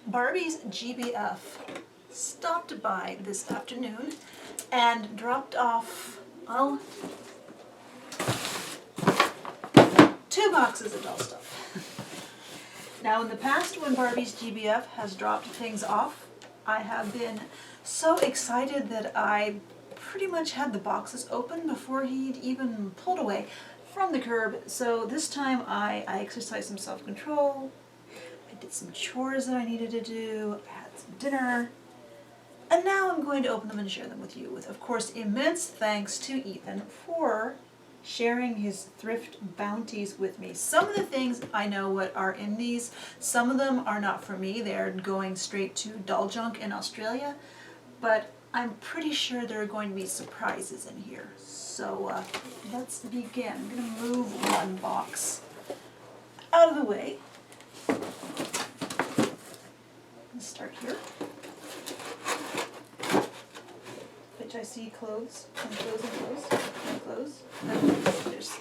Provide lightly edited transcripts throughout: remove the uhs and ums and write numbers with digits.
Barbie's GBF stopped by this afternoon and dropped off, well, 2 boxes of doll stuff. Now in the past, when Barbie's GBF has dropped things off, I have been so excited that I pretty much had the boxes open before he'd even pulled away from the curb. So this time I exercised some self-control, I did some chores that I needed to do, I had some dinner, and now I'm going to open them and share them with you, with of course immense thanks to Ethan for sharing his thrift bounties with me. Some of the things I know what are in these, some of them are not for me, they're going straight to doll junk in Australia, but I'm pretty sure there are going to be surprises in here. So let's begin. I'm going to move one box out of the way. Let's start here. Which I see clothes and clothes and clothes and clothes. And there's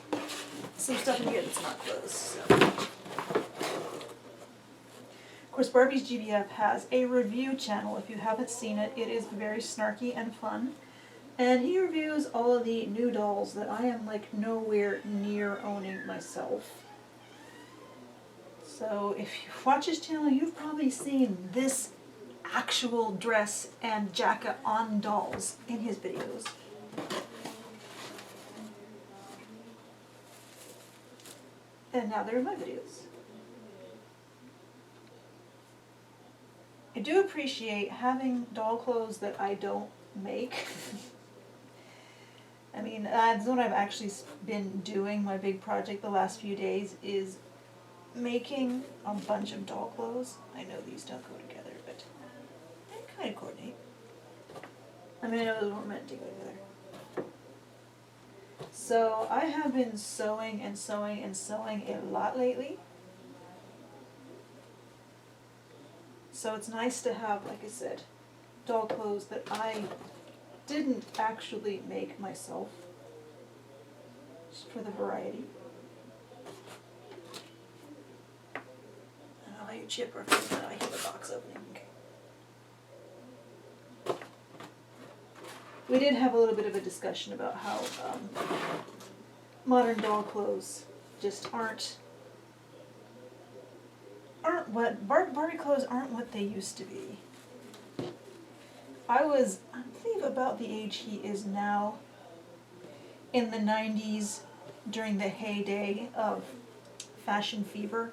some stuff in here that's not clothes. So. Of course, Barbie's GBF has a review channel. If you haven't seen it, it is very snarky and fun. And he reviews all of the new dolls that I am like nowhere near owning myself. So if you watch his channel, you've probably seen this actual dress and jacket on dolls in his videos. And now they're in my videos. I do appreciate having doll clothes that I don't make. I mean, that's what I've actually been doing. My big project the last few days is making a bunch of doll clothes. I know these don't go together, but they kind of coordinate. I mean, I know those weren't meant to go together. So I have been sewing and sewing and sewing a lot lately. So it's nice to have, like I said, doll clothes that I didn't actually make myself, just for the variety. I don't know how you chip or if I hear the box opening. Okay. We did have a little bit of a discussion about how modern doll clothes just aren't what Barbie clothes aren't what they used to be. I believe about the age he is now, in the 90s, during the heyday of fashion fever.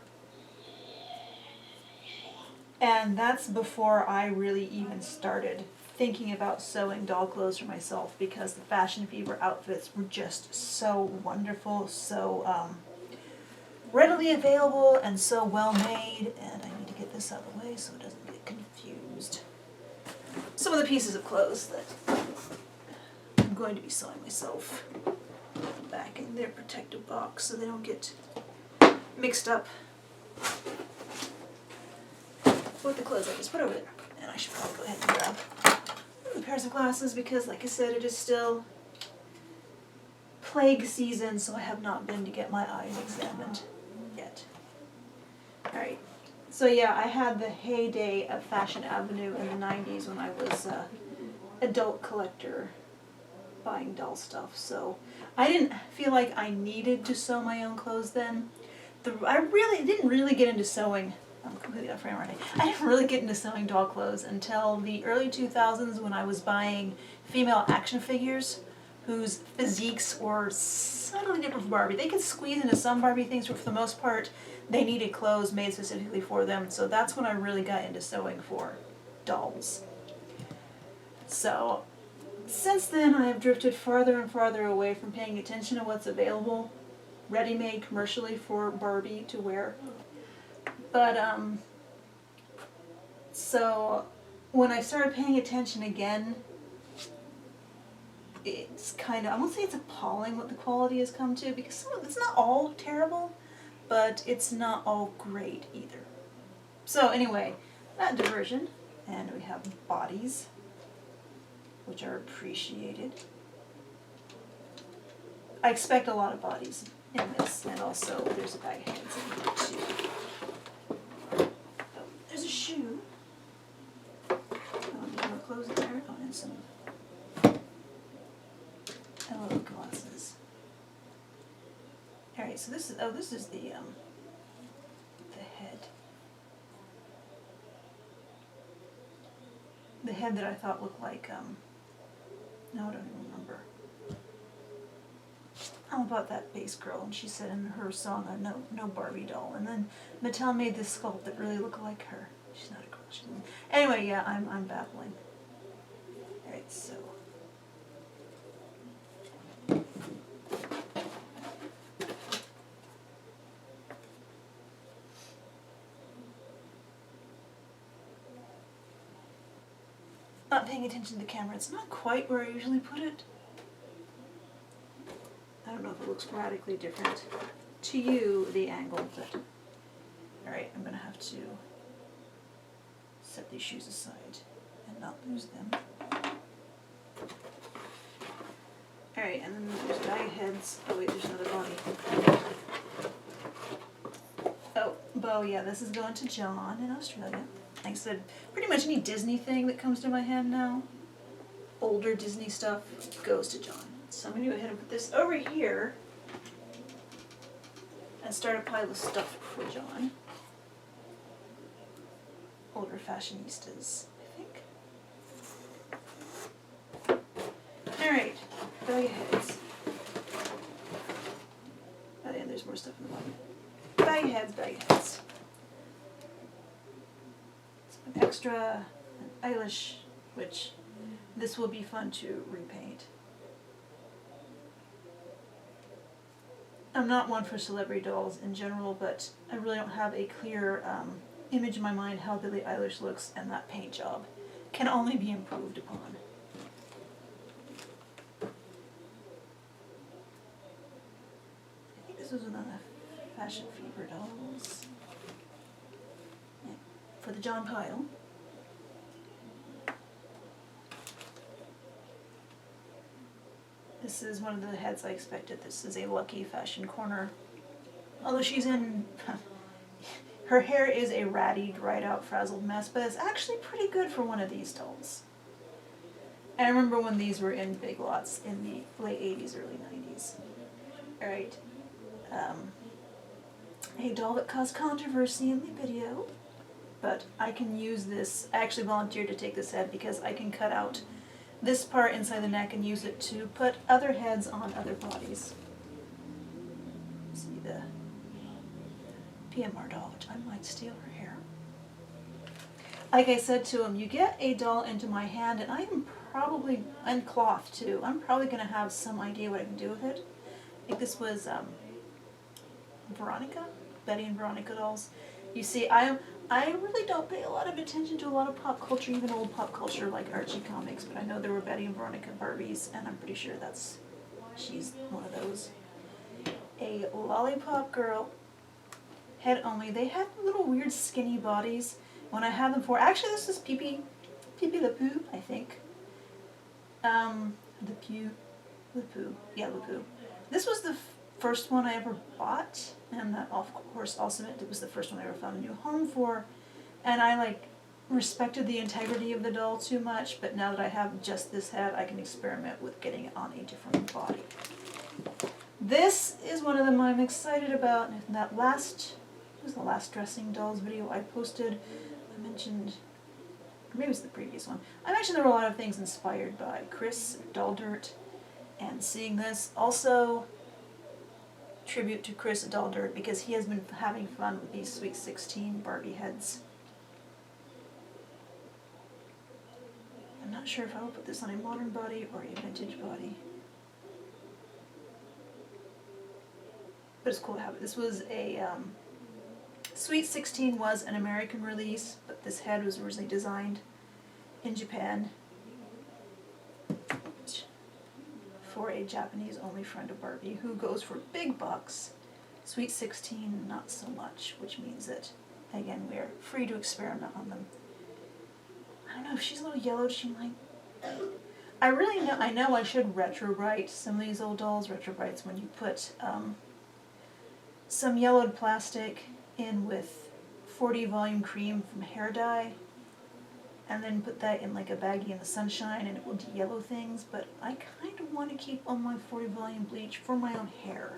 And that's before I really even started thinking about sewing doll clothes for myself, because the fashion fever outfits were just so wonderful, so readily available, and so well made. And I need to get this out of the way so it doesn't get confused. Some of the pieces of clothes that I'm going to be sewing myself back in their protective box so they don't get mixed up with the clothes I just put over there. And I should probably go ahead and grab the pairs of glasses because, like I said, it is still plague season, so I have not been to get my eyes examined yet. Alright, so yeah, I had the heyday of Fashion Avenue in the 90s when I was an adult collector buying doll stuff, so I didn't feel like I needed to sew my own clothes then. I didn't really get into sewing. I'm completely off frame already. I didn't really get into sewing doll clothes until the early 2000s when I was buying female action figures whose physiques were subtly different from Barbie. They could squeeze into some Barbie things, but for the most part, they needed clothes made specifically for them. So that's when I really got into sewing for dolls. So since then, I have drifted farther and farther away from paying attention to what's available, ready-made commercially for Barbie to wear. But, so when I started paying attention again, it's kind of, I won't say it's appalling what the quality has come to, because some of it's not all terrible, but it's not all great either. So anyway, that diversion, and we have bodies, which are appreciated. I expect a lot of bodies in this, and also there's a bag of hands in here too. Oh, there's a shoe. and some LO glasses. Alright, so this is the head. The head that I thought looked like, no, I don't even remember. How about that bass girl? And she said in her song, no Barbie doll. And then Mattel made this sculpt that really looked like her. She's not a girl. She's anyway, yeah, I'm babbling. All right, so. Not paying attention to the camera. It's not quite where I usually put it. I don't know if it looks radically different to you, the angle, but alright, I'm going to have to set these shoes aside and not lose them. Alright, and then there's guy heads. Oh wait, there's another body. Oh, Bo, yeah, this is going to John in Australia. Like I said, pretty much any Disney thing that comes to my hand now, older Disney stuff, goes to John. So I'm going to go ahead and put this over here and start a pile of stuff for John. Older fashionistas, I think. Alright, bag of heads. Oh yeah, there's more stuff in the bottom. Bag of heads, bag of heads. Some extra Eilish, which this will be fun to repaint. I'm not one for celebrity dolls in general, but I really don't have a clear image in my mind how Billie Eilish looks, and that paint job can only be improved upon. I think this was one of the Fashion Fever dolls. Yeah. For the John pile. This is one of the heads I expected. This is a Lucky Fashion Corner. Although she's in... her hair is a ratty, dried out, frazzled mess, but it's actually pretty good for one of these dolls. I remember when these were in Big Lots in the late 80s, early 90s. Alright. A doll that caused controversy in the video, but I can use this. I actually volunteered to take this head because I can cut out this part inside the neck and use it to put other heads on other bodies. See the PMR doll, which I might steal her hair. Like I said to him, you get a doll into my hand and I am probably, and cloth too, I'm probably going to have some idea what I can do with it. I think this was Veronica, Betty and Veronica dolls. You see, I really don't pay a lot of attention to a lot of pop culture, even old pop culture like Archie comics, but I know there were Betty and Veronica Barbies, and I'm pretty sure she's one of those. A lollipop girl, head only. They had little weird skinny bodies. When I had them for, actually this is Pee Le Poo, I think. Le Poo, yeah, Le Poo. This was the first one I ever bought, and that of course also meant it was the first one I ever found a new home for, and I respected the integrity of the doll too much, but now that I have just this head, I can experiment with getting it on a different body. This is one of them I'm excited about, and that was the last dressing dolls video I posted. I mentioned, or maybe it was the previous one, I mentioned there were a lot of things inspired by Chris, Doll Dirt, and seeing this. Also, tribute to Chris Doll Dirt, because he has been having fun with these Sweet 16 Barbie heads. I'm not sure if I will put this on a modern body or a vintage body. But it's cool to have it. This was a, Sweet 16 was an American release, but this head was originally designed in Japan for a Japanese-only friend of Barbie who goes for big bucks. Sweet 16, not so much, which means that, again, we are free to experiment on them. I don't know, if she's a little yellowed, she might... I know I should retro-bright some of these old dolls. Retro-brights when you put some yellowed plastic in with 40 volume cream from hair dye. and then put that in like a baggie in the sunshine and it will de-yellow things, but I kind of want to keep all my 40 volume bleach for my own hair.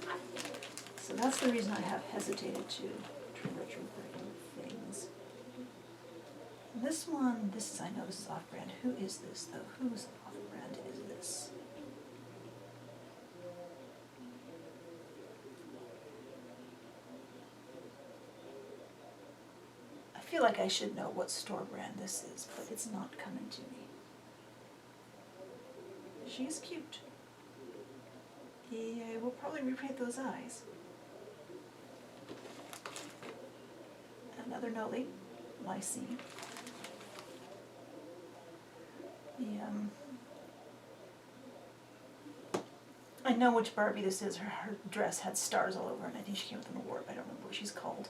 So that's the reason I have hesitated to retrograde things. This one, I know this is off-brand. Who is this though? Whose off-brand is this? I feel like I should know what store brand this is, but it's not coming to me. She is cute. Yeah, we'll probably repaint those eyes. Another Noli, Lysine. I know which Barbie this is. Her dress had stars all over, and I think she came with an award. I don't remember what she's called.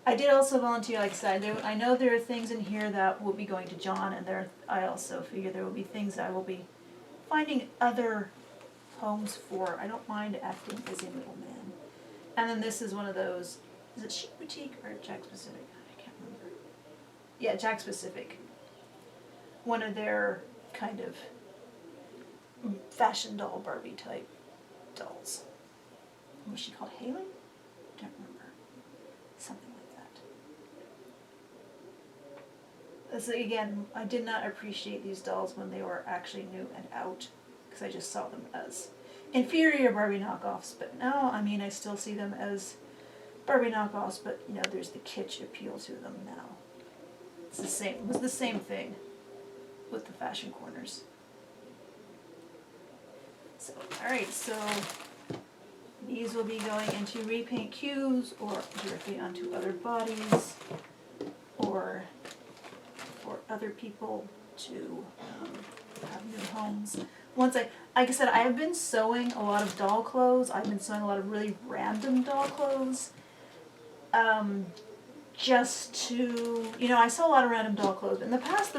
I did also volunteer, like I said. I know there are things in here that will be going to John, and I also figure there will be things that I will be finding other homes for. I don't mind acting as a middleman. And then this is one of those. Is it Chic Boutique or Jack Specific? I can't remember. Yeah, Jack Specific. One of their kind of fashion doll Barbie type dolls. What was she called? Haley? Don't remember. Something like that. So again, I did not appreciate these dolls when they were actually new and out, because I just saw them as inferior Barbie knockoffs. But now, I mean, I still see them as Barbie knockoffs, but you know, there's the kitsch appeal to them now. It's the same. It was the same thing with the fashion corners. So, alright, so these will be going into repaint queues or directly onto other bodies or for other people to have new homes. Like I said, I have been sewing a lot of doll clothes. I've been sewing a lot of really random doll clothes. Just to, you know, I sew a lot of random doll clothes. But in the past,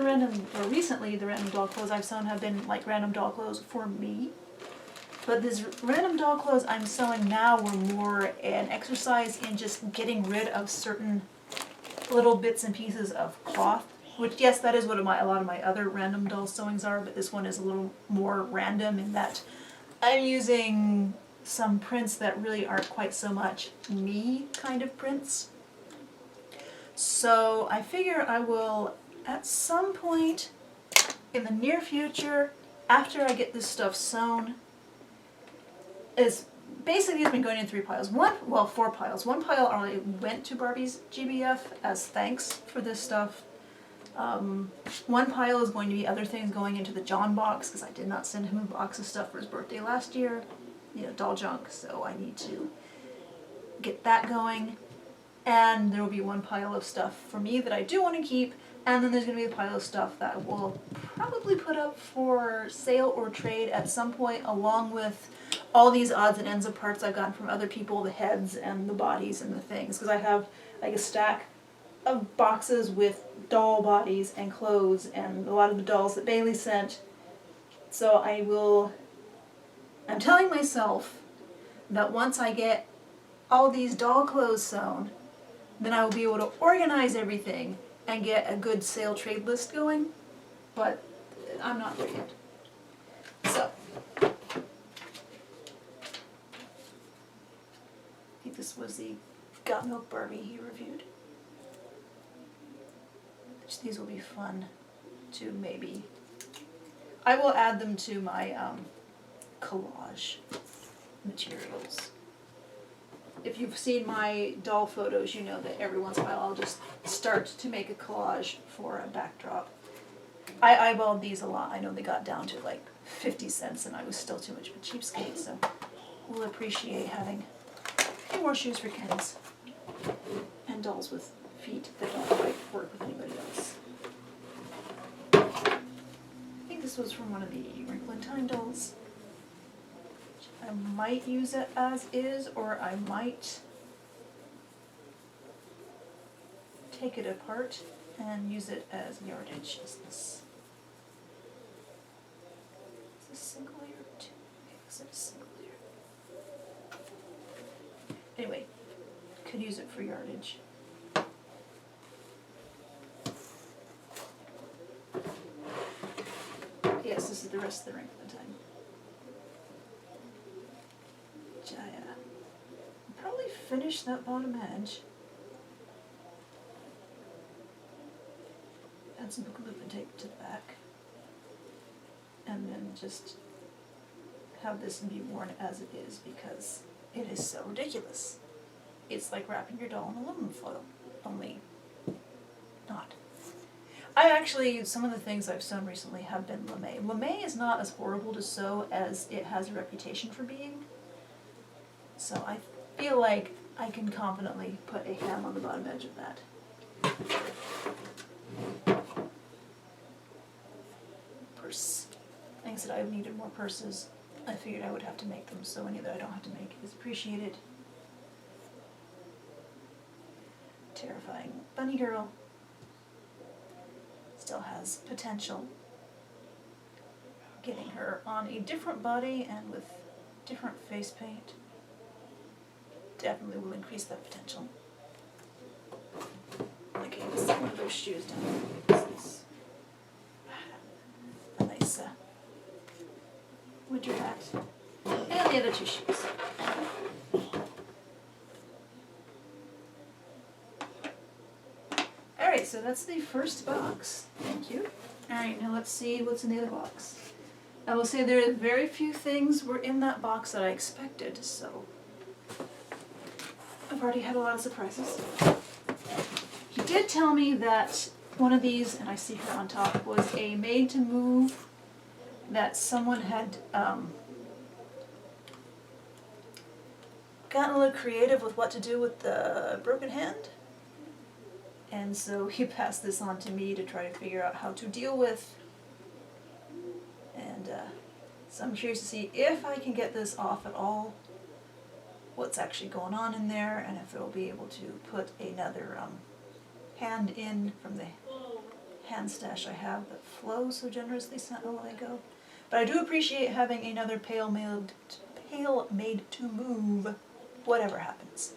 recently, the random doll clothes I've sewn have been like random doll clothes for me. But these random doll clothes I'm sewing now were more an exercise in just getting rid of certain little bits and pieces of cloth. Which, yes, that is what a lot of my other random doll sewings are, but this one is a little more random in that I'm using some prints that really aren't quite so much me kind of prints. So I figure I will, at some point in the near future, after I get this stuff sewn, it's been going in 3 piles. 4 piles. One pile already went to Barbie'sGBF as thanks for this stuff. One pile is going to be other things going into the John box, because I did not send him a box of stuff for his birthday last year. You know, doll junk, so I need to get that going. And there will be one pile of stuff for me that I do want to keep, and then there's going to be a pile of stuff that I will probably put up for sale or trade at some point, along with all these odds and ends of parts I've gotten from other people, the heads and the bodies and the things, because I have like a stack of boxes with doll bodies and clothes and a lot of the dolls that Bailey sent. So I'm telling myself that once I get all these doll clothes sewn, then I will be able to organize everything and get a good sale trade list going, but I'm not there yet. So, I think this was the Got Milk Barbie he reviewed. These will be fun to maybe, I will add them to my collage materials. If you've seen my doll photos, you know that every once in a while I'll just start to make a collage for a backdrop. I eyeballed these a lot. I know they got down to like 50 cents and I was still too much of a cheapskate, so we'll appreciate having a few more shoes for kids and dolls with feet that don't quite work with anybody else. I think this was from one of the Wrinkle in Time dolls. I might use it as is, or I might take it apart and use it as yardage. Is this single layer or 2? Is it a single layer? Anyway, could use it for yardage. this is the rest of the wrinkle time. Jaya. Probably finish that bottom edge. Add some hook loop and tape to the back. And then just have this be worn as it is because it is so ridiculous. It's like wrapping your doll in aluminum foil, only not. I actually, some of the things I've sewn recently have been lame. Lame is not as horrible to sew as it has a reputation for being. So I feel like I can confidently put a hem on the bottom edge of that. Purse. Like I said, I've needed more purses. I figured I would have to make them, so any that I don't have to make is appreciated. Terrifying bunny girl. Still has potential. Getting her on a different body and with different face paint definitely will increase that potential. Okay, let's set one of those shoes down. This is a nice winter hat. And the other two shoes. Alright, so that's the first box. Thank you. Alright, now let's see what's in the other box. I will say there are very few things were in that box that I expected, so I've already had a lot of surprises. He did tell me that one of these, and I see her on top, was a made to move that someone had gotten a little creative with what to do with the broken hand. And so he passed this on to me to try to figure out how to deal with. And so I'm curious to see if I can get this off at all, what's actually going on in there, and if it'll be able to put another hand in from the hand stash I have that Flo so generously sent a while ago. But I do appreciate having another pail made to move, whatever happens.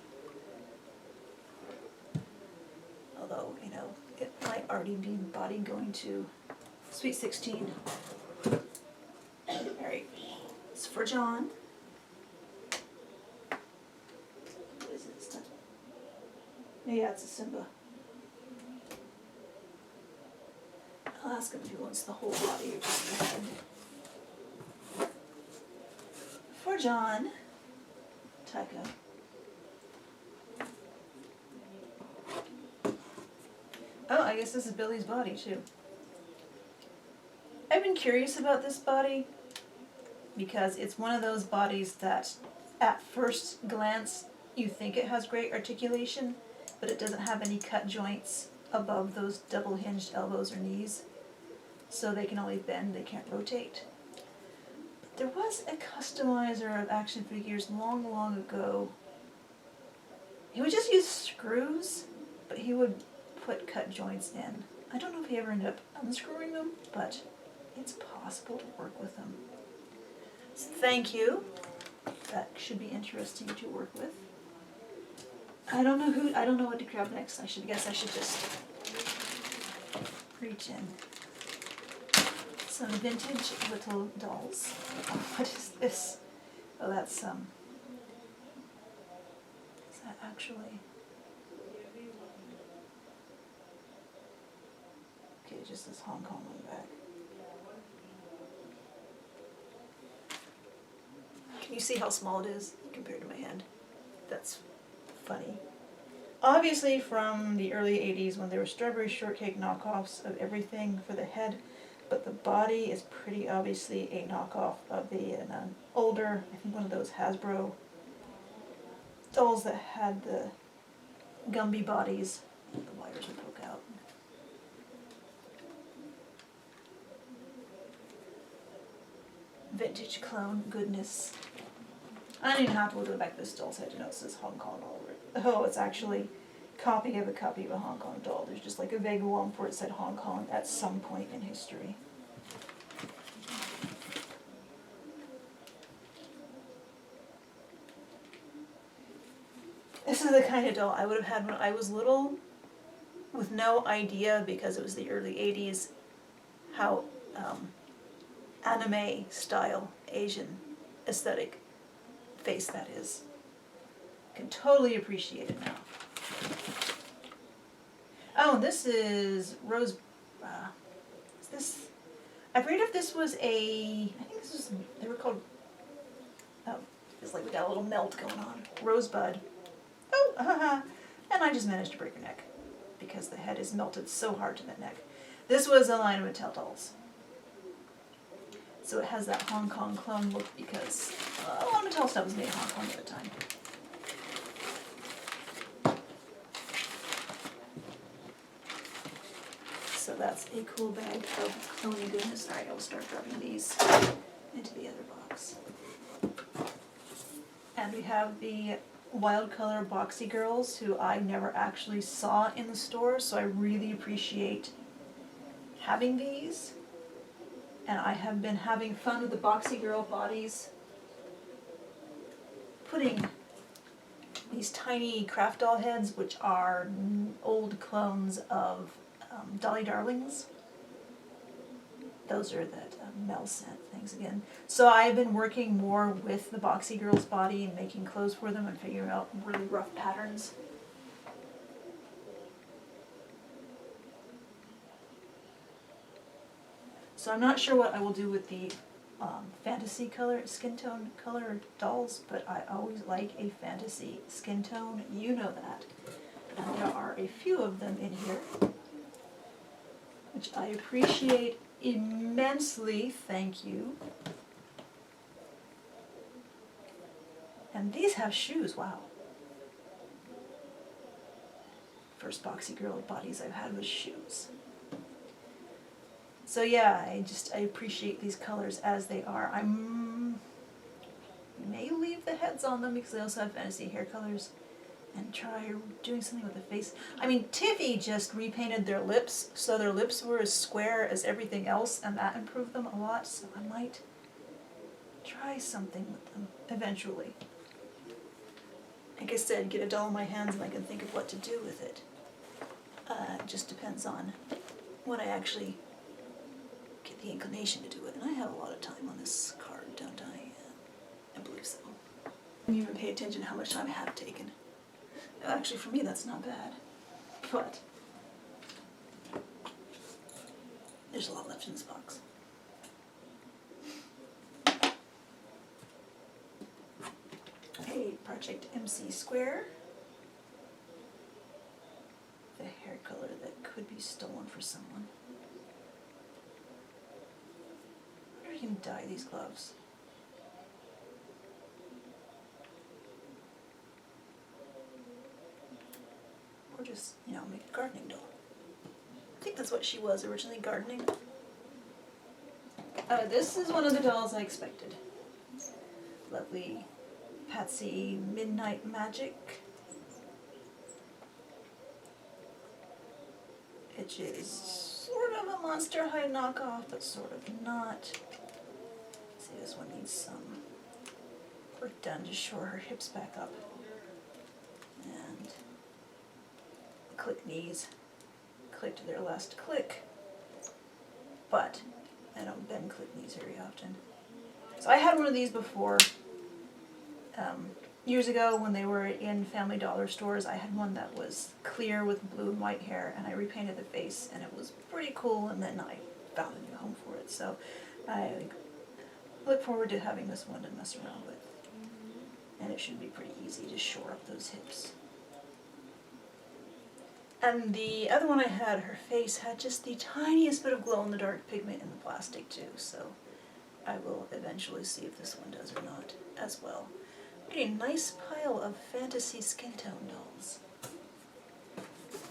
Although, you know, it might already be body going to Sweet 16. Alright, it's for John. What is it? It's not... Yeah, it's a Simba. I'll ask him if he wants the whole body or just the head. For John, Taika. Oh, I guess this is Billy's body too. I've been curious about this body because it's one of those bodies that at first glance you think it has great articulation, but it doesn't have any cut joints above those double hinged elbows or knees. So they can only bend, they can't rotate. But there was a customizer of action figures long, long ago. He would just use screws, but he would put cut joints in. I don't know if he ever ended up unscrewing them, but it's possible to work with them. So thank you. That should be interesting to work with. I don't know what to grab next. I guess I should just reach in. Some vintage little dolls. What is this? Oh, that's is that actually? Okay, just this Hong Kong on the back. Can you see how small it is compared to my hand? That's funny. Obviously from the early 80s when there were strawberry shortcake knockoffs of everything for the head, but the body is pretty obviously a knockoff of an older, I think one of those Hasbro dolls that had the Gumby bodies. The wires would poke out. Vintage clone goodness. I don't even have to look at the back of this doll's head to know it says Hong Kong all over it. Oh, it's actually a copy of a Hong Kong doll. There's just like a vague lump where it said Hong Kong at some point in history. This is the kind of doll I would have had when I was little, with no idea, because it was the early 80s, how anime style Asian aesthetic face that is. Can totally appreciate it now. Oh, this is rose. Is this? I forget if this was a. I think this was. They were called. Oh, it's like we got a little melt going on. Rosebud. Oh, and I just managed to break her neck because the head is melted so hard to the neck. This was a line of Mattel dolls. So it has that Hong Kong clone look because a lot of Mattel stuff was made in Hong Kong at the time. So that's a cool bag of cloning goodness. Alright, I'll start dropping these into the other box. And we have the Wild Color Boxy Girls, who I never actually saw in the store, so I really appreciate having these. And I have been having fun with the Boxy Girl bodies, putting these tiny craft doll heads, which are old clones of Dolly Darlings. Those are that Mel sent things again. So I've been working more with the Boxy Girl's body and making clothes for them and figuring out really rough patterns. So I'm not sure what I will do with the fantasy color, skin tone color dolls, but I always like a fantasy skin tone. You know that. And there are a few of them in here, which I appreciate immensely. Thank you. And these have shoes. Wow. First Boxy Girl bodies I've had with shoes. So yeah, I appreciate these colors as they are. I may leave the heads on them because they also have fantasy hair colors, and try doing something with the face. I mean, Tiffy just repainted their lips, so their lips were as square as everything else, and that improved them a lot, so I might try something with them eventually. Like I said, get a doll in my hands and I can think of what to do with it. It just depends on when I actually get the inclination to do it. And I have a lot of time on this card, don't I? I believe so. I didn't even pay attention to how much time I have taken. Actually, for me, that's not bad. But there's a lot left in this box. A Project MC square. The hair color that could be stolen for someone. I wonder if you can dye these gloves. Or just, you know, make a gardening doll. I think that's what she was originally, gardening. This is one of the dolls I expected. Lovely Patsy Midnight Magic. Which is sort of a Monster High knockoff, but sort of not. See, this one needs some work done to shore her hips back up. And click knees. Click to their last click. But I don't bend click knees very often. So I had one of these before. Years ago when they were in Family Dollar stores, I had one that was clear with blue and white hair, and I repainted the face, and it was pretty cool, and then I found a new home for it. So I look forward to having this one to mess around with. And it should be pretty easy to shore up those hips. And the other one I had, her face had just the tiniest bit of glow-in-the-dark pigment in the plastic too, so I will eventually see if this one does or not as well. A nice pile of fantasy skin tone dolls.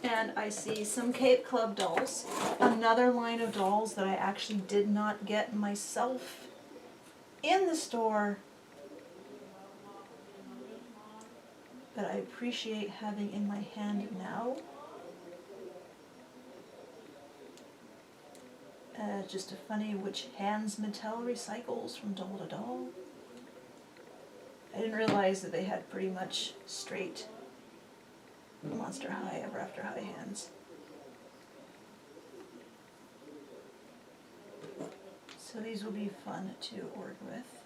And I see some Cape Club dolls. Another line of dolls that I actually did not get myself in the store, but I appreciate having in my hand now. Just a funny which hands Mattel recycles from doll to doll. I didn't realize that they had pretty much straight Monster High, Ever After High hands. So these will be fun to work with.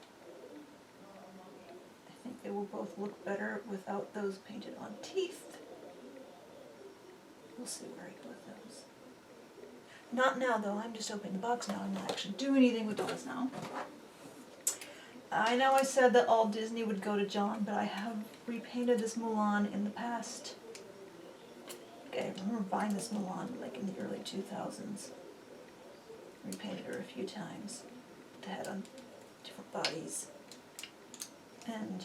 I think they will both look better without those painted on teeth. We'll see where I go with those. Not now though, I'm just opening the box now. I'm not actually doing anything with dolls now. I know I said that all Disney would go to John, but I have repainted this Mulan in the past. Okay, I remember buying this Mulan like in the early 2000s. Repainted her a few times. The head on different bodies. And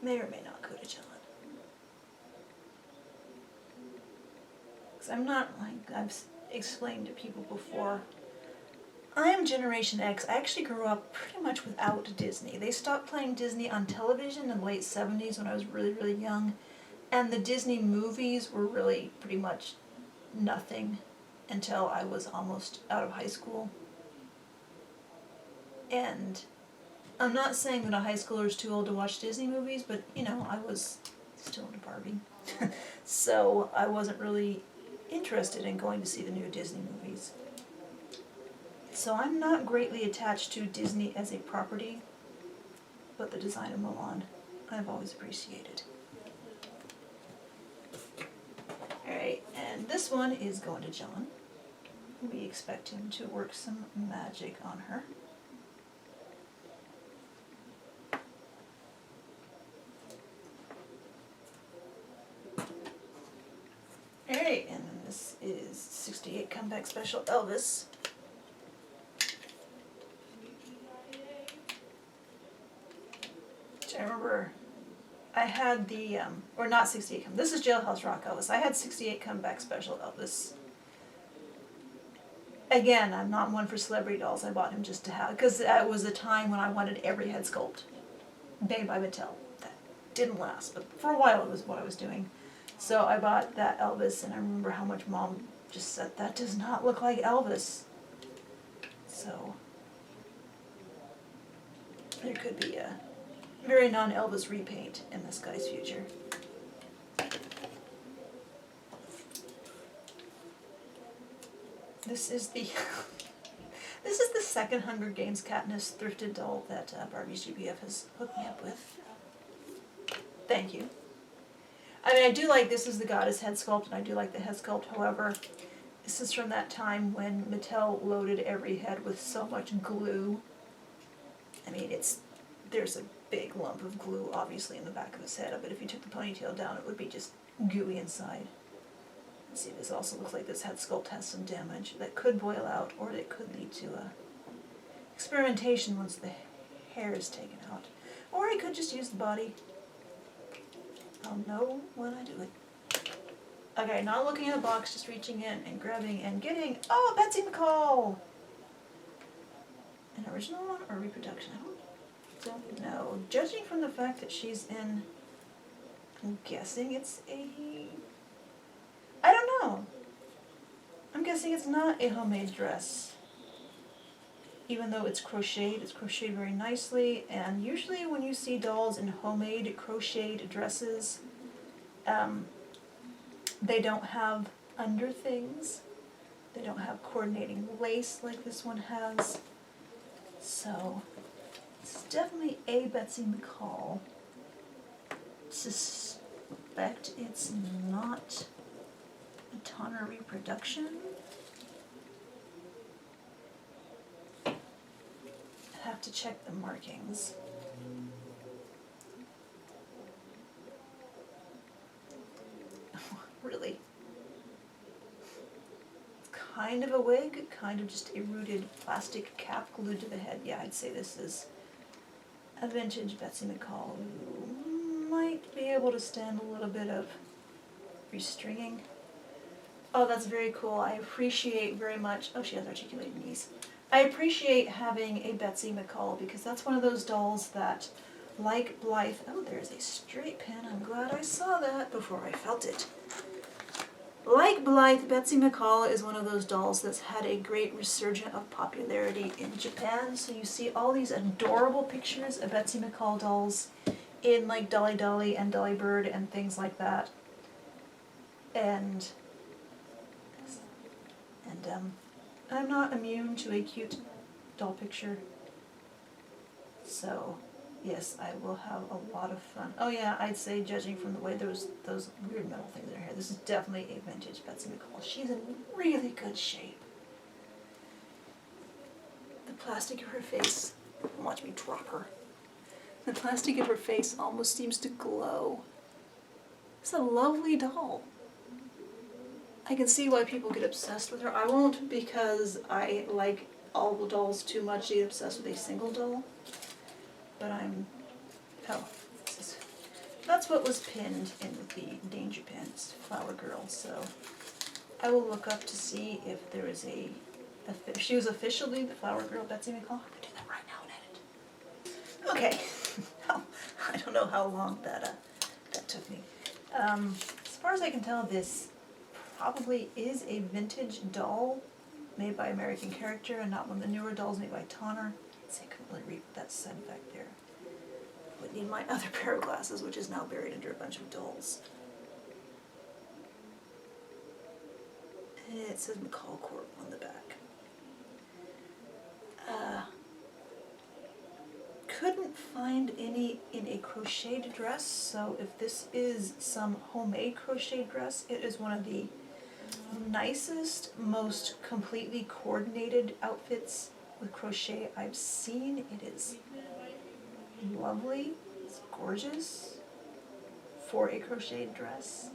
may or may not go to John. Because I'm not, like I've explained to people before, I am Generation X. I actually grew up pretty much without Disney. They stopped playing Disney on television in the late 70s when I was really, really young. And the Disney movies were really pretty much nothing until I was almost out of high school. And I'm not saying that a high schooler is too old to watch Disney movies, but you know, I was still into Barbie. So I wasn't really interested in going to see the new Disney movies. So I'm not greatly attached to Disney as a property, but the design of Mulan I've always appreciated. Alright, and this one is going to John. We expect him to work some magic on her. Alright, and then this is 68 Comeback Special Elvis. Which I remember I had the, or not 68, this is Jailhouse Rock Elvis. I had 68 Comeback Special Elvis. Again, I'm not one for celebrity dolls. I bought him just to have, because it was a time when I wanted every head sculpt made by Mattel. That didn't last, but for a while it was what I was doing. So I bought that Elvis, and I remember how much Mom just said, that does not look like Elvis. So there could be a very non-Elvis repaint in this guy's future. This is the this is the second Hunger Games Katniss thrifted doll that Barbie'sGBF has hooked me up with. Thank you. I mean, I do like, this is the goddess head sculpt, and I do like the head sculpt. However, this is from that time when Mattel loaded every head with so much glue. I mean, there's a big lump of glue, obviously, in the back of his head, but if you took the ponytail down, it would be just gooey inside. Let's see, this also looks like this head sculpt has some damage that could boil out, or it could lead to experimentation once the hair is taken out. Or I could just use the body. I'll know when I do it. Okay, not looking in the box, just reaching in and grabbing and getting, oh, Betsy McCall! An original one or reproduction? I don't know. Judging from the fact that she's in, I'm guessing it's a, I don't know. I'm guessing it's not a homemade dress. Even though it's crocheted very nicely, and usually when you see dolls in homemade crocheted dresses, they don't have under things. They don't have coordinating lace like this one has. So, it's definitely a Betsy McCall. Suspect it's not a Tonner reproduction. Have to check the markings. Really? It's kind of a wig, kind of just a rooted plastic cap glued to the head. Yeah, I'd say this is a vintage Betsy McCall who might be able to stand a little bit of restringing. Oh, that's very cool. I appreciate very much, oh, she has articulated knees. I appreciate having a Betsy McCall because that's one of those dolls that, like Blythe, oh, there's a straight pin. I'm glad I saw that before I felt it. Like Blythe, Betsy McCall is one of those dolls that's had a great resurgence of popularity in Japan. So you see all these adorable pictures of Betsy McCall dolls in like Dolly Dolly and Dolly Bird and things like that. And I'm not immune to a cute doll picture. So, yes, I will have a lot of fun. Oh yeah, I'd say, judging from the way those weird metal things in her hair, this is definitely a vintage Betsy McCall. She's in really good shape. The plastic of her face, watch me drop her. The plastic of her face almost seems to glow. It's a lovely doll. I can see why people get obsessed with her. I won't, because I like all the dolls too much to get obsessed with a single doll. But that's what was pinned in the Danger Pins Flower Girl, so I will look up to see if there is if she was officially the Flower Girl Betsy McCall. I'm gonna do that right now and edit. Okay, I don't know how long that took me. As far as I can tell, this probably is a vintage doll made by American Character and not one of the newer dolls made by Tonner. See, I couldn't really read what that said back there. Would need my other pair of glasses, which is now buried under a bunch of dolls. It says McCall Corp on the back. Couldn't find any in a crocheted dress, so if this is some homemade crocheted dress, it is one of the nicest, most completely coordinated outfits with crochet I've seen. It is lovely, it's gorgeous for a crocheted dress,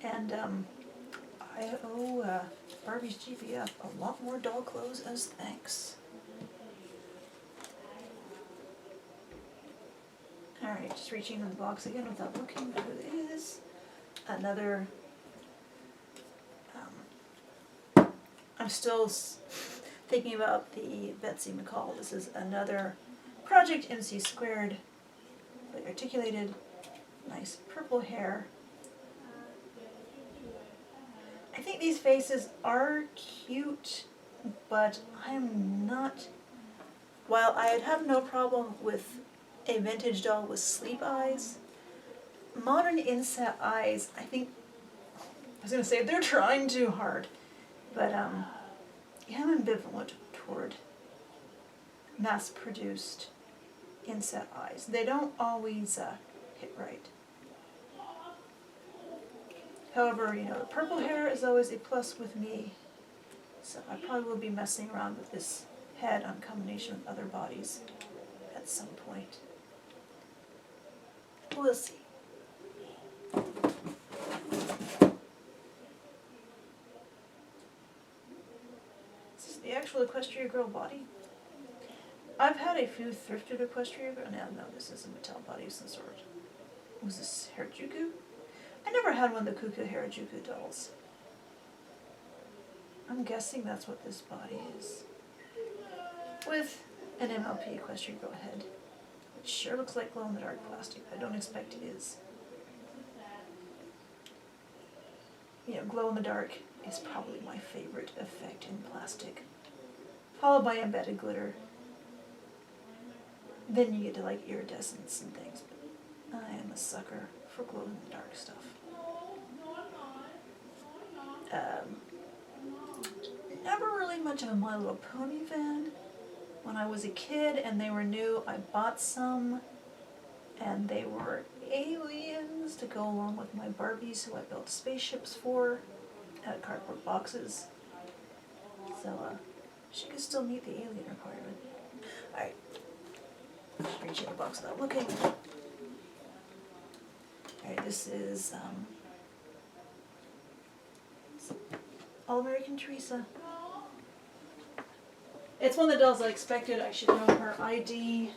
and I owe Barbie's GBF a lot more doll clothes as thanks. Alright, just reaching in the box again without looking at what it is. Another, I'm still thinking about the Betsy McCall. This is another Project MC Squared, really articulated, nice purple hair. I think these faces are cute, but I'm not, while I'd have no problem with a vintage doll with sleep eyes, modern inset eyes, I think, I was going to say they're trying too hard, but yeah, I'm ambivalent toward mass-produced inset eyes. They don't always hit right. However, you know, the purple hair is always a plus with me, so I probably will be messing around with this head on combination with other bodies at some point. We'll see. Is this the actual Equestria Girl body? I've had a few thrifted Equestria Girl. No, this is a Mattel body of some sort. Was this Harajuku? I never had one of the Cuckoo Harajuku dolls. I'm guessing that's what this body is. With an MLP Equestria Girl head. It sure looks like glow-in-the-dark plastic. I don't expect it is. You know, glow-in-the-dark is probably my favorite effect in plastic. Followed by embedded glitter. Then you get to like iridescence and things. But I am a sucker for glow-in-the-dark stuff. Never really much of a My Little Pony fan. When I was a kid and they were new, I bought some, and they were aliens to go along with my Barbies who I built spaceships for out of cardboard boxes. So she could still meet the alien requirement. Alright, reach in the box without looking. Alright, this is All American Teresa. It's one of the dolls I expected. I should know her ID.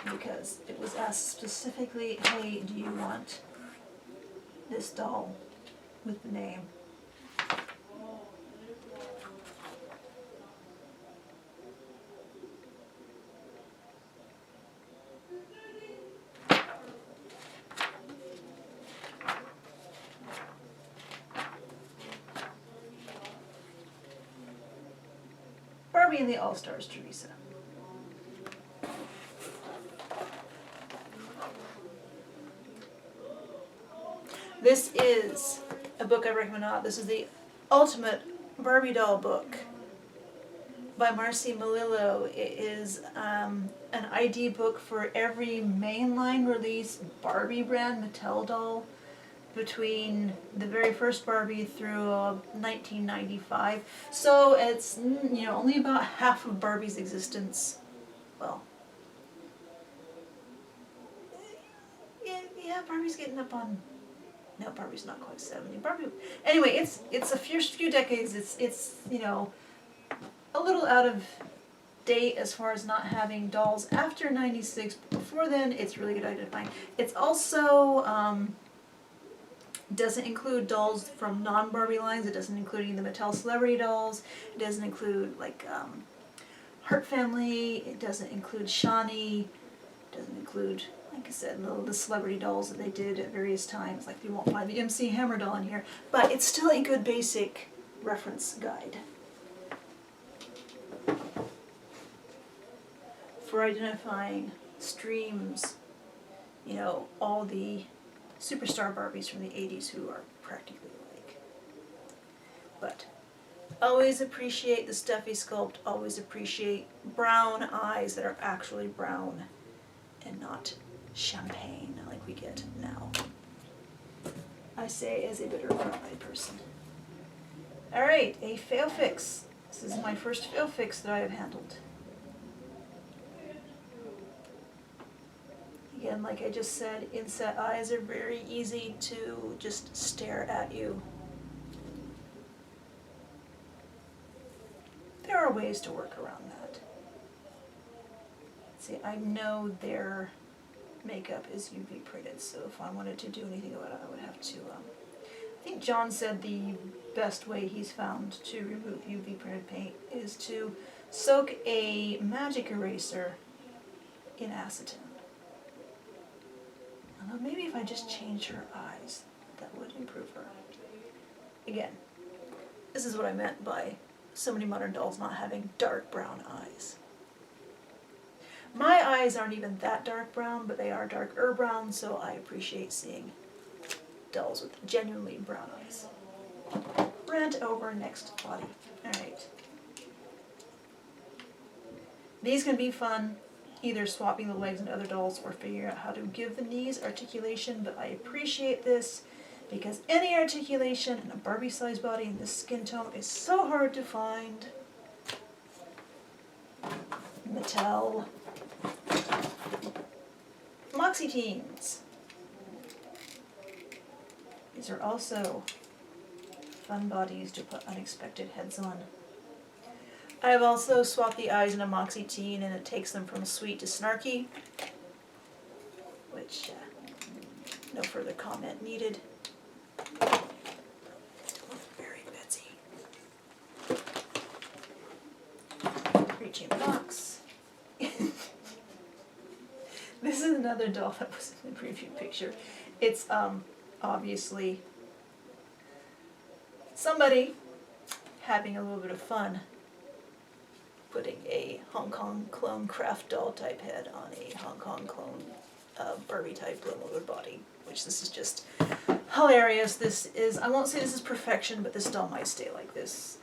Because it was asked specifically, hey, do you want this doll with the name? Barbie and the All-Stars Teresa. This is a book I recommend a lot. This is the Ultimate Barbie Doll Book by Marcy Melillo. It is an ID book for every mainline release Barbie brand Mattel doll between the very first Barbie through 1995. So it's, you know, only about half of Barbie's existence. Well, yeah, Barbie's getting up on. No, Barbie's not quite 70. Barbie. Anyway, it's a few decades. It's you know, a little out of date as far as not having dolls after 96. But before then, it's really good to find. It's also doesn't include dolls from non-Barbie lines. It doesn't include any of the Mattel celebrity dolls. It doesn't include like Heart Family. It doesn't include Shawnee. It doesn't include, like I said, the celebrity dolls that they did at various times. Like you won't find the MC Hammer doll in here, but it's still a good basic reference guide for identifying streams, you know, all the superstar Barbies from the 80s who are practically alike. But always appreciate the stuffy sculpt, always appreciate brown eyes that are actually brown and not champagne like we get now. I say as a bitter brown-eyed person. Alright, a fail fix. This is my first fail fix that I have handled. Again, like I just said, inset eyes are very easy to just stare at you. There are ways to work around that. See, I know their makeup is UV printed, so if I wanted to do anything about it, I would have to, I think John said the best way he's found to remove UV printed paint is to soak a magic eraser in acetone. Although maybe if I just change her eyes, that would improve her. Again, this is what I meant by so many modern dolls not having dark brown eyes. My eyes aren't even that dark brown, but they are darker brown, so I appreciate seeing dolls with genuinely brown eyes. Rant over, next body. Alright. These can be fun, either swapping the legs and other dolls or figuring out how to give the knees articulation, but I appreciate this because any articulation in a Barbie-sized body in this skin tone is so hard to find. Mattel. Moxie Teens. These are also fun bodies to put unexpected heads on. I have also swapped the eyes in a Moxie Teen, and it takes them from sweet to snarky, which no further comment needed. Very Betsy. Reaching the box. This is another doll that was in the preview picture. It's obviously somebody having a little bit of fun putting a Hong Kong clone craft doll type head on a Hong Kong clone Barbie type blow molded body, which this is just hilarious. This is, I won't say this is perfection, but this doll might stay like this,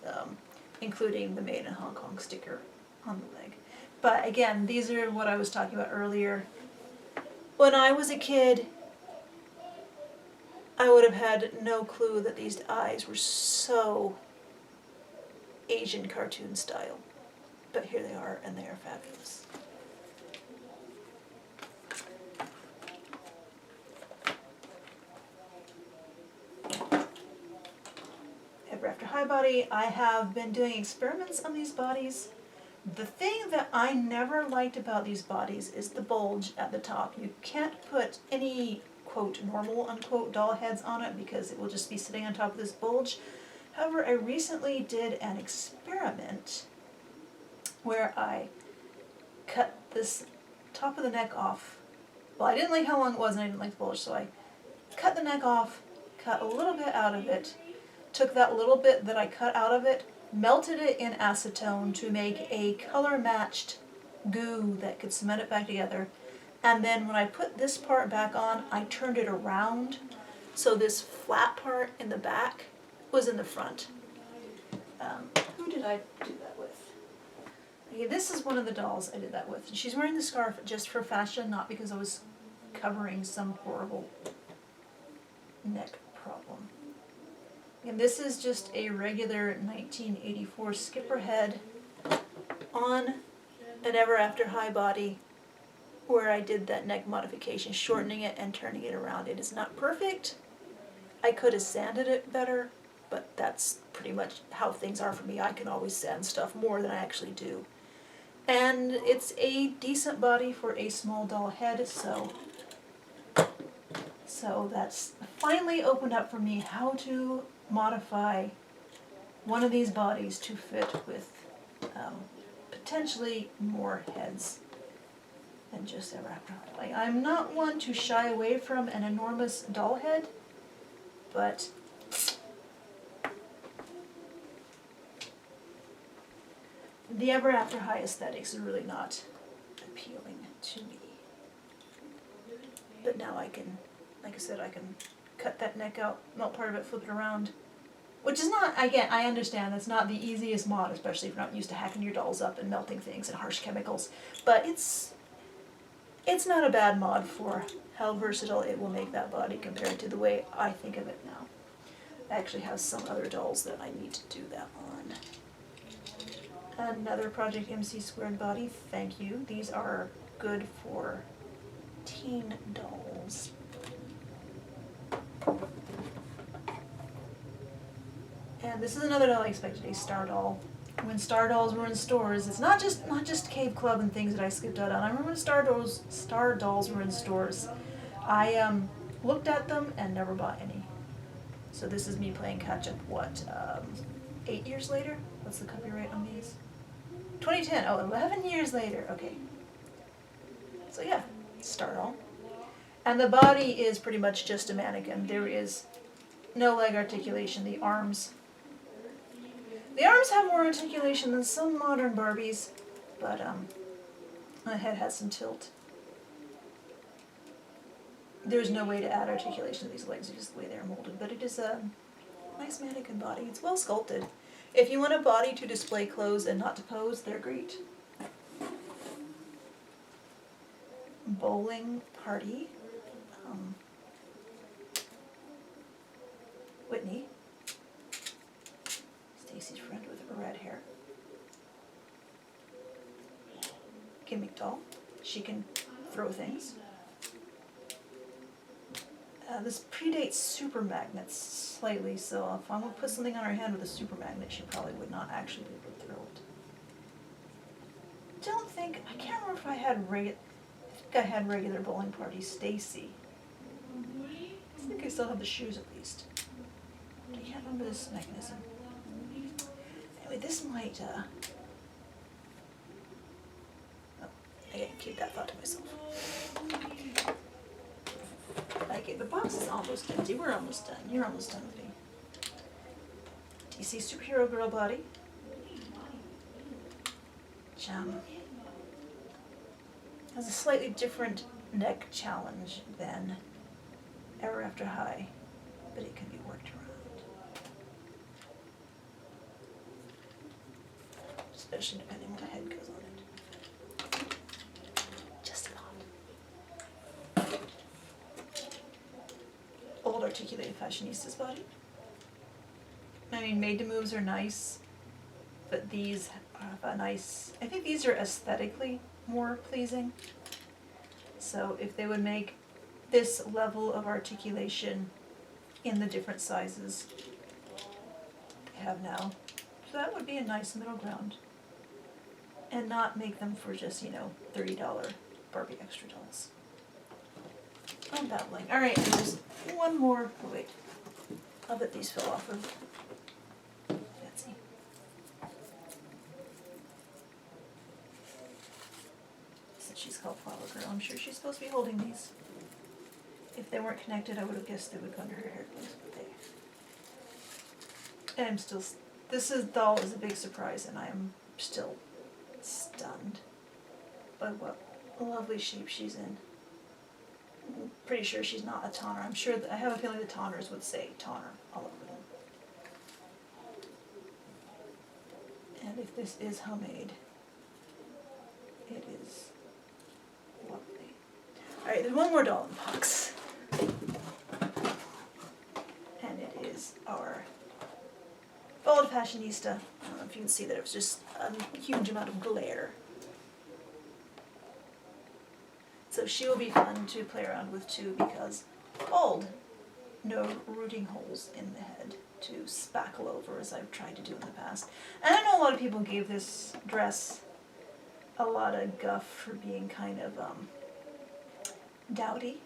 including the Made in Hong Kong sticker on the leg. But again, these are what I was talking about earlier. When I was a kid, I would have had no clue that these eyes were so Asian cartoon style. But here they are, and they are fabulous. Ever After High Body, I have been doing experiments on these bodies. The thing that I never liked about these bodies is the bulge at the top. You can't put any, quote, normal, unquote, doll heads on it because it will just be sitting on top of this bulge. However, I recently did an experiment where I cut this top of the neck off. Well, I didn't like how long it was and I didn't like the bulge, so I cut the neck off, cut a little bit out of it, took that little bit that I cut out of it, melted it in acetone to make a color-matched goo that could cement it back together, and then when I put this part back on, I turned it around So this flat part in the back was in the front. Who did I do that with? Okay, this is one of the dolls I did that with. And she's wearing the scarf just for fashion, not because I was covering some horrible neck problem. And this is just a regular 1984 skipper head on an Ever After High body where I did that neck modification, shortening it and turning it around. It is not perfect. I could have sanded it better, but that's pretty much how things are for me. I can always sand stuff more than I actually do. And it's a decent body for a small doll head, so that's finally opened up for me how to modify one of these bodies to fit with potentially more heads than just Ever After High. Like, I'm not one to shy away from an enormous doll head, but the Ever After High aesthetics is really not appealing to me. But now I can, like I said, I can cut that neck out, melt part of it, flip it around. Which is not, again, I understand that's not the easiest mod, especially if you're not used to hacking your dolls up and melting things and harsh chemicals. But it's not a bad mod for how versatile it will make that body compared to the way I think of it now. I actually have some other dolls that I need to do that on. Another Project MC Squared body, thank you. These are good for teen dolls. And this is another doll I expected, a Star doll. When Star dolls were in stores, it's not just Cave Club and things that I skipped out on. I remember when Star dolls were in stores. I looked at them and never bought any. So this is me playing catch up, 8 years later? What's the copyright on these? 2010, 11 years later, okay. So yeah, Star doll. And the body is pretty much just a mannequin. There is no leg articulation. The arms have more articulation than some modern Barbies, but the head has some tilt. There's no way to add articulation to these legs, it's just the way they're molded, but it is a nice mannequin body. It's well sculpted. If you want a body to display clothes and not to pose, they're great. Bowling party. Whitney. Stacy's friend with her red hair. Gimmick doll. She can throw things. This predates super magnets slightly, so if I'm going to put something on her hand with a super magnet, she probably would not actually be able to throw it. I can't remember if I had regular bowling party Stacy. I think I still have the shoes at least. But I can't remember this mechanism. Anyway, this might, I gotta keep that thought to myself. Okay, the box is almost empty. We're almost done. You're almost done with me. DC Superhero Girl body. Which, has a slightly different neck challenge than Ever After High, but it can be worked around. Especially depending on what head goes on it. Just a lot. Old articulated fashionistas body. I mean, made to moves are nice, but these have a nice, I think these are aesthetically more pleasing. So if they would make this level of articulation in the different sizes they have now, so that would be a nice middle ground. And not make them for just, $30 Barbie extra dolls. I'm babbling. Alright, there's one more. Oh wait. I'll bet these fell off of Betsy. Since she's called Flower Girl, I'm sure she's supposed to be holding these. If they weren't connected, I would have guessed they would go under her hair clothes, but they... And I'm still... This doll is a big surprise, and I am still stunned by what lovely shape she's in. Pretty sure she's not a Tonner. I'm sure I have a feeling the Tonners would say Tonner all over them. And if this is homemade, it is lovely. Alright, there's one more doll in the box. And it is our Old Fashionista. I don't know if you can see that it was just a huge amount of glare. So she will be fun to play around with too because old, no rooting holes in the head to spackle over as I've tried to do in the past. And I know a lot of people gave this dress a lot of guff for being kind of dowdy.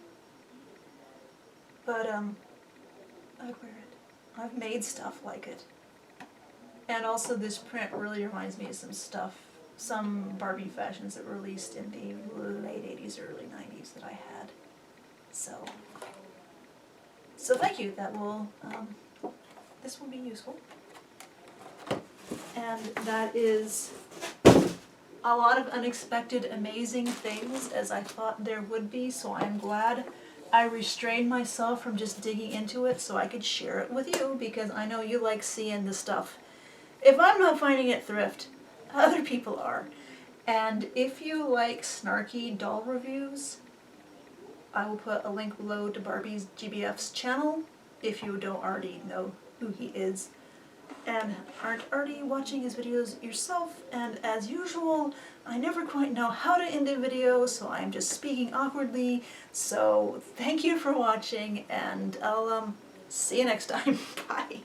But I'd wear it. I've made stuff like it. And also this print really reminds me of some Barbie fashions that were released in the late 80s, early 90s that I had. So thank you, this will be useful. And that is a lot of unexpected, amazing things as I thought there would be, so I'm glad I restrained myself from just digging into it so I could share it with you, because I know you like seeing the stuff. If I'm not finding it thrift, other people are. And if you like snarky doll reviews, I will put a link below to Barbie'sGBF's channel if you don't already know who he is and aren't already watching his videos yourself. And as usual, I never quite know how to end a video, so I'm just speaking awkwardly. So thank you for watching, and I'll see you next time. Bye.